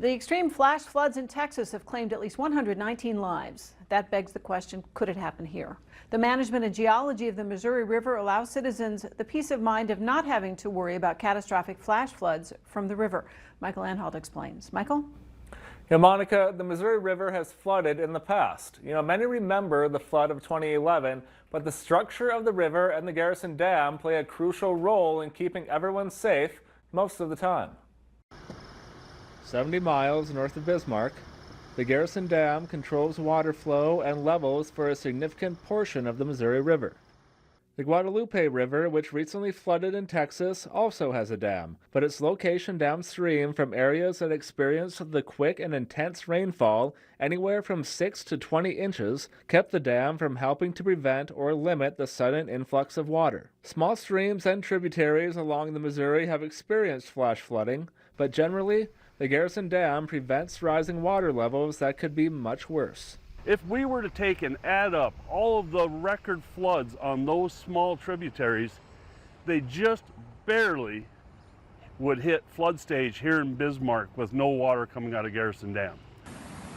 The extreme flash floods in Texas have claimed at least 119 lives. That begs the question, could it happen here? The management and geology of the Missouri River allows citizens the peace of mind of not having to worry about catastrophic flash floods from the river. Michael Anhalt explains. Michael? Yeah, Monica, the Missouri River has flooded in the past. Many remember the flood of 2011, but the structure of the river and the Garrison Dam play a crucial role in keeping everyone safe most of the time. 70 miles north of Bismarck, the Garrison Dam controls water flow and levels for a significant portion of the Missouri River. The Guadalupe River, which recently flooded in Texas, also has a dam, but its location downstream from areas that experienced the quick and intense rainfall, anywhere from 6 to 20 inches, kept the dam from helping to prevent or limit the sudden influx of water. Small streams and tributaries along the Missouri have experienced flash flooding, but generally, the Garrison Dam prevents rising water levels that could be much worse. If we were to take and add up all of the record floods on those small tributaries, they just barely would hit flood stage here in Bismarck with no water coming out of Garrison Dam.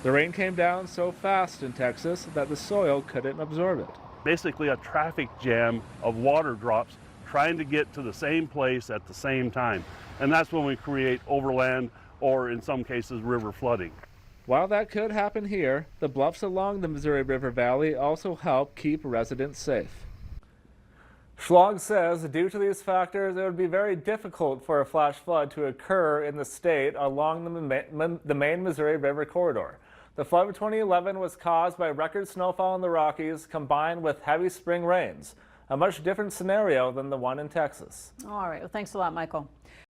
The rain came down so fast in Texas that the soil couldn't absorb it. Basically a traffic jam of water drops trying to get to the same place at the same time. And that's when we create overland or in some cases river flooding. While that could happen here, the bluffs along the Missouri River Valley also help keep residents safe. Schlag says due to these factors, it would be very difficult for a flash flood to occur in the state along the main Missouri River corridor. The flood of 2011 was caused by record snowfall in the Rockies combined with heavy spring rains, a much different scenario than the one in Texas. All right, well, thanks a lot, Michael.